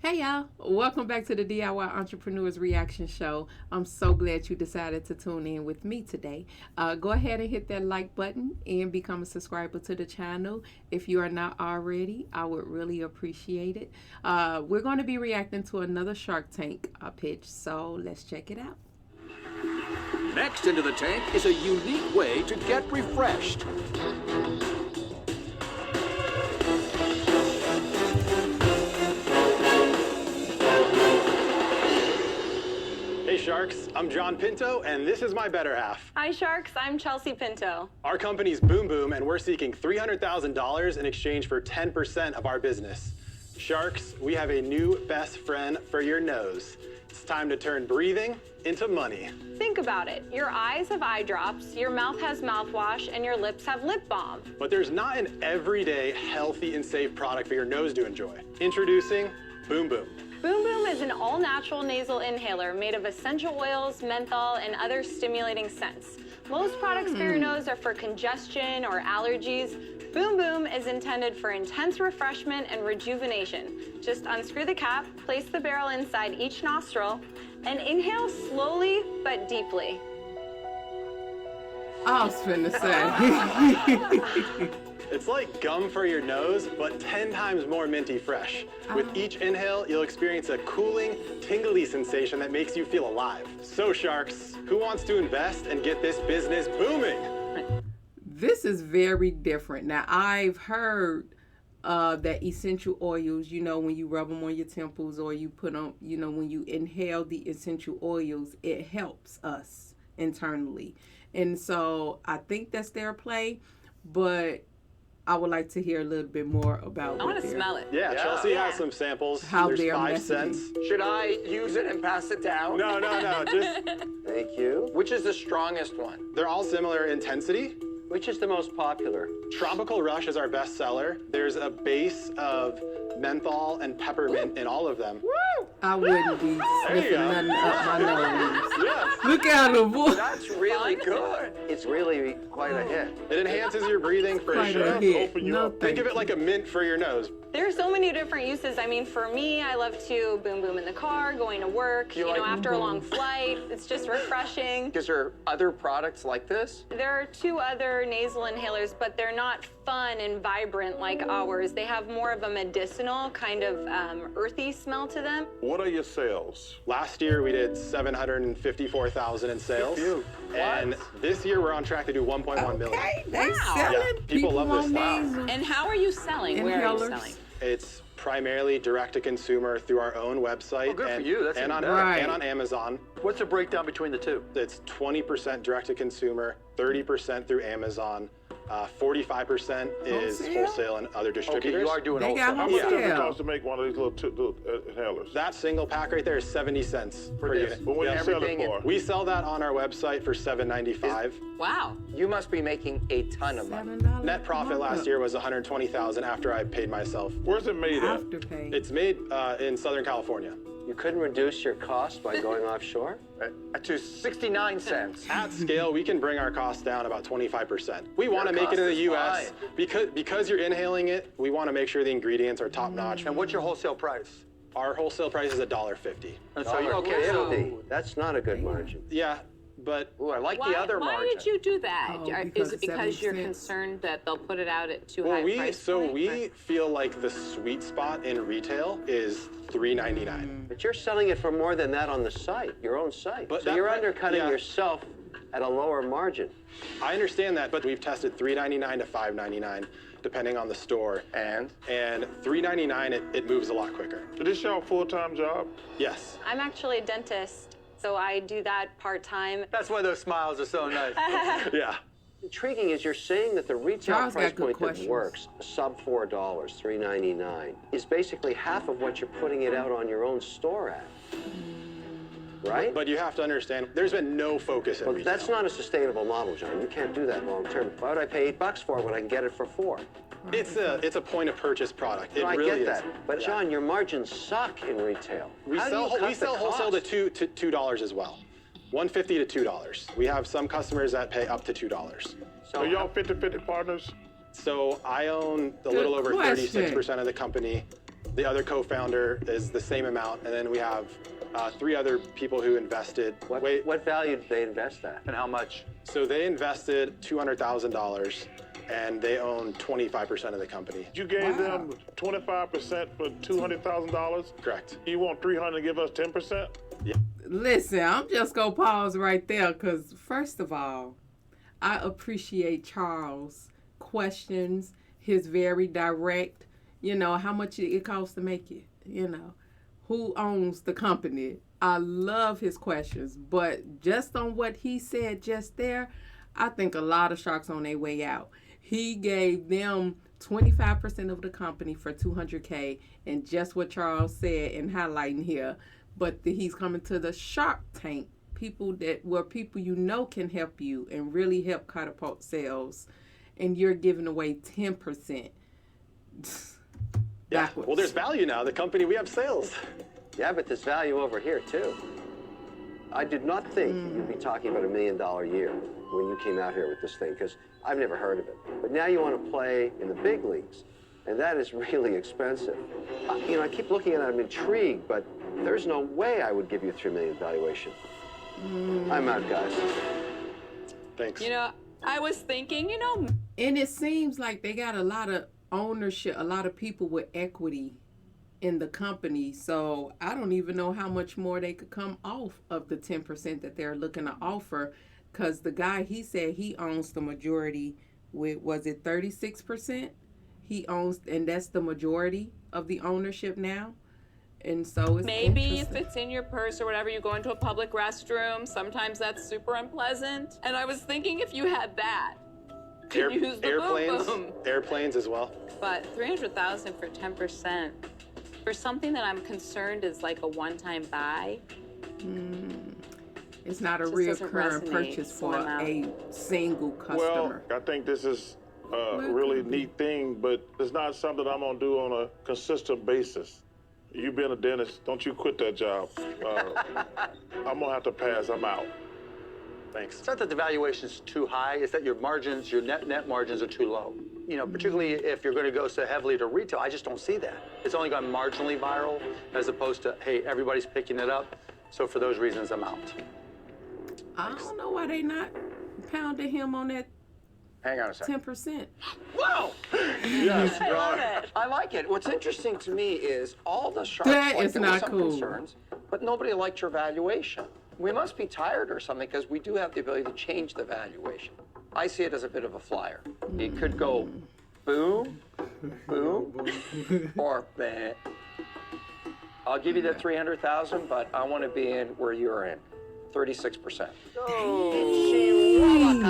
Hey y'all, welcome back to the DIY Entrepreneurs Reaction Show. I'm so glad you decided to tune in with me today. Go ahead and hit that like button and become a subscriber to the channel. If you are not already, I would really appreciate it. We're going to be reacting to another Shark Tank pitch, so let's check it out. Next into the tank is a unique way to get refreshed. Hey Sharks, I'm John Pinto, and this is my better half. Hi Sharks, I'm Chelsea Pinto. Our company's Boom Boom, and we're seeking $300,000 in exchange for 10% of our business. Sharks, we have a new best friend for your nose. It's time to turn breathing into money. Think about it. Your eyes have eye drops, your mouth has mouthwash, and your lips have lip balm. But there's not an everyday, healthy, and safe product for your nose to enjoy. Introducing Boom Boom. Boom Boom is an all-natural nasal inhaler made of essential oils, menthol, and other stimulating scents. Most products for your nose are for congestion or allergies. Boom Boom is intended for intense refreshment and rejuvenation. Just unscrew the cap, place the barrel inside each nostril, and inhale slowly but deeply. I was finna say. It's like gum for your nose, but 10 times more minty fresh. With each inhale, you'll experience a cooling, tingly sensation that makes you feel alive. So Sharks, who wants to invest and get this business booming? This is very different. Now, I've heard that essential oils, you know, when you rub them on your temples or you put on, you know, when you inhale the essential oils, it helps us internally. And so I think that's their play, but I would like to hear a little bit more about I want to smell it. Yeah, Chelsea has some samples. How There's they're 5 messaging. cents. Should I use it and pass it down? No, just, Thank you. Which is the strongest one? they're all similar intensity. Which is the most popular? Tropical Rush is our best seller. There's a base of menthol and peppermint in all of them. I wouldn't be sniffing go. nothing up my nose. Yes. Look at him, boy. That's really good. It's really quite a hit. It enhances your breathing for Quite sure. a hit. No, Think thank of it you. like a mint for your nose. There's so many different uses. I mean, for me, I love to boom boom in the car, going to work, you know, like after a long flight. It's just refreshing. Is there other products like this? There are 2 other nasal inhalers, but they're not fun and vibrant like ours. They have more of a medicinal, kind of earthy smell to them. What are your sales? Last year we did 754,000 in sales. And this year we're on track to do 1.1 million. Okay, they Wow. selling. Yeah, people love this on stuff. nasal. And how are you selling? Where are you Inhalers. selling? It's primarily direct to consumer through our own website. Oh, good for and, you. That's and even on better. Right. and on Amazon. What's the breakdown between the two? It's 20% direct to consumer, 30% through Amazon, 45% is Wholesale? wholesale and other Okay, distributors. you are doing They got wholesale. How much does it Yeah. cost to make one of these little inhalers? That single pack right there is 70 cents per this. unit. But what do you sell it everything for? We sell that on our website for $7.95. Wow. You must be making a ton of money. $7 Net profit last year was $120,000 after I paid myself. Where's it made at? Afterpay. It's made in Southern California. You couldn't reduce your cost by going offshore? To 69 cents. At scale, we can bring our costs down about 25%. We want to Your make it in the cost is U.S. because you're inhaling it. We want to make sure the ingredients are top notch. And what's your wholesale price? Our whole sale price is $1.50. And so you okay, $1.50. That's not a good margin. Yeah, but Ooh, I like Why, the other why margin. did you do that? Oh, Is because it because you're 70 cents. concerned that they'll put it out at too well, high a we price so point, we or- feel like the sweet spot in retail is $3.99. But you're selling it for more than that on the site, your own site. But so that you're pri- undercutting yeah. yourself at a lower margin. I understand that, but we've tested $3.99 to $5.99 depending on the store. And? And $3.99 it moves a lot quicker. Is this your full-time job? Yes. I'm actually a dentist, so I do that part-time. That's why those smiles are so nice. Yeah. Intriguing is you're saying that the retail Charles price got good point that questions. works, sub $4, $3.99, is basically half of what you're putting it out on your own store at. Right? But you have to understand, there's been no focus in Well, retail. that's not a sustainable model, John. You can't do that long term. Why would I pay $8 for it when I can get it for $4? It's a point of purchase product. It No, I really get is. that. But Yeah. John, your margins suck in retail. We How do sell you cut we sell the wholesale cost? to $2 as well. $1.50 to $2. We have some customers that pay up to $2. So y'all 50-50 partners? So I own a little over question. 36% of the company. The other co-founder is the same amount, and then we have 3 other people who invested. What value did they invest at? And how much? So they invested $200,000, and they own 25% of the company. You gave them 25% for $200,000? Correct. You want 300 to give us 10%? Yeah. Listen, I'm just going to pause right there because, first of all, I appreciate Charles' questions, his very direct, how much it costs to make it, who owns the company. I love his questions, but just on what he said just there, I think a lot of sharks on their way out. He gave them 25% of the company for $200K, and just what Charles said and highlighting here, but he's coming to the Shark Tank, people can help you and really help catapult sales, and you're giving away 10%. Yeah, Backwards. well, there's value now. The company, we have sales. Yeah, but there's value over here, too. I did not think you'd be talking about $1 million a year when you came out here with this thing, because I've never heard of it. But now you want to play in the big leagues, and that is really expensive. I keep looking at it, I'm intrigued, but there's no way I would give you a $3 million valuation. I'm out, guys. Thanks. I was thinking, And it seems like they got a lot of ownership, a lot of people with equity in the company. So I don't even know how much more they could come off of the 10% that they're looking to offer. Because the guy, he said he owns the majority with, was it 36%? He owns, and that's the majority of the ownership now. And so it's maybe if it's in your purse or whatever, you go into a public restroom, sometimes that's super unpleasant. And I was thinking if you had that, could use the airplanes, boom boom. airplanes as well. But $300,000 for 10%, for something that I'm concerned is like a one-time buy. It's not a Just doesn't reoccurring resonate purchase for for a single Well, customer. I think this is a really neat thing, but it's not something I'm going to do on a consistent basis. You've been a dentist. Don't you quit that job. I'm going to have to pass. I'm out. Thanks. It's not that the valuation's too high, it's that your margins, your net margins are too low. Particularly if you're going to go so heavily to retail, I just don't see that. It's only gone marginally viral as opposed to, hey, everybody's picking it up. So for those reasons, I'm out. I don't know why they not pounding him on that Hang on a second. 10%. Whoa! Yes, I love it. I like it. What's interesting to me is all the sharks That like is there were not some cool. concerns, but nobody liked your valuation. We must be tired or something because we do have the ability to change the valuation. I see it as a bit of a flyer. It could go boom, boom, or bang. I'll give you the 300,000, but I want to be in where you're in, 36%.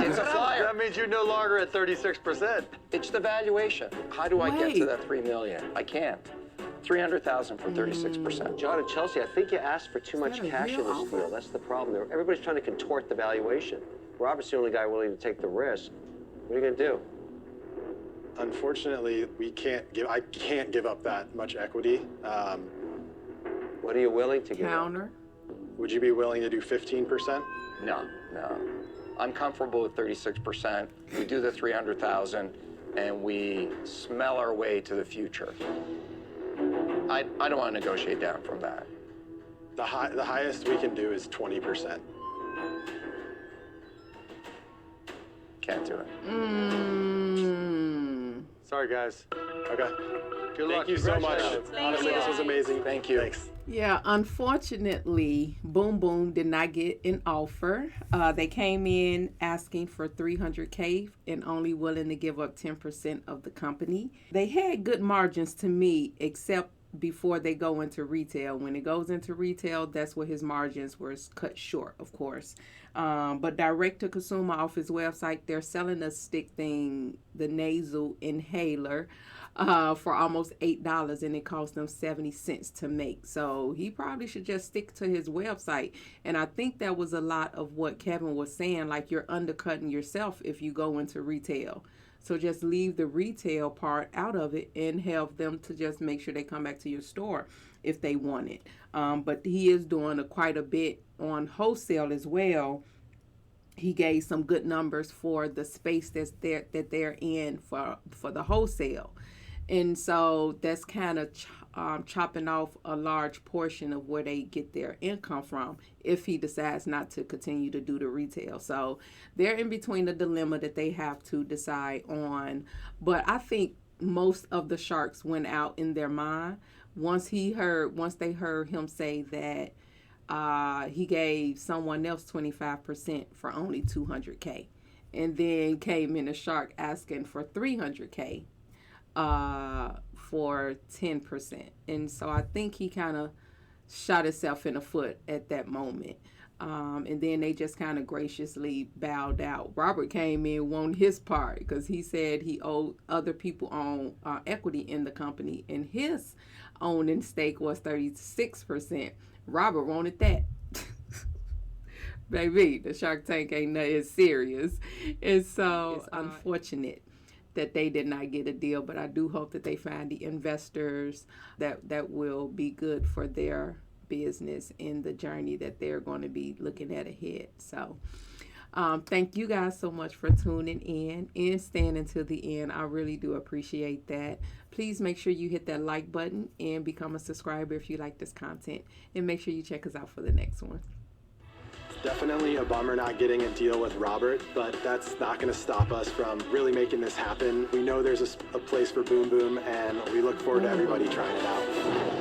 It's a flyer. That means you're no longer at 36%. It's the valuation. How do I get to that 3 million? I can't. 300,000 for 36%. John and Chelsea, I think you asked for too much that a cash in real this deal. That's the problem. Everybody's trying to contort the valuation. Robert's the only guy willing to take the risk. What are you going to do? Unfortunately, I can't give up that much equity. What are you willing to give up? Counter. Would you be willing to do 15%? No. I'm comfortable with 36%. We do the 300,000 and we smell our way to the future. I don't want to negotiate down from that. The highest we can do is 20%. Can't do it. Sorry, guys. Okay. Good luck. Thank you so much. Congratulations. Honestly, this was amazing. Thank you. Thanks. Yeah, unfortunately, Boom Boom did not get an offer. They came in asking for $300K and only willing to give up 10% of the company. They had good margins to me, except before they go into retail. When it goes into retail, that's where his margins were cut short, of course. But direct to consumer off his website, they're selling a stick thing, the nasal inhaler, for almost $8, and it cost them 70 cents to make. So he probably should just stick to his website. And I think that was a lot of what Kevin was saying, like you're undercutting yourself if you go into retail. So just leave the retail part out of it and help them to just make sure they come back to your store if they want it. But he is doing quite a bit on wholesale as well. He gave some good numbers for the space that they're in for the wholesale. And so that's kind of chopping off a large portion of where they get their income from if he decides not to continue to do the retail. So they're in between the dilemma that they have to decide on. But I think most of the sharks went out in their mind once they heard him say that he gave someone else 25% for only $200K, and then came in a shark asking for $300K for 10%. And so I think he kind of shot himself in the foot at that moment. And then they just kind of graciously bowed out. Robert came in, won his part, because he said he owed other people on equity in the company, and his owning stake was 36%. Robert wanted that. Baby, the Shark Tank ain't nothing, it's serious. And so it's unfortunate that they did not get a deal, but I do hope that they find the investors that will be good for their business in the journey that they're going to be looking at ahead. So thank you guys so much for tuning in and staying until the end. I really do appreciate that. Please make sure you hit that like button and become a subscriber if you like this content, and make sure you check us out for the next one. Definitely a bummer not getting a deal with Robert, but that's not going to stop us from really making this happen. We know there's a place for Boom Boom, and we look forward to everybody trying it out.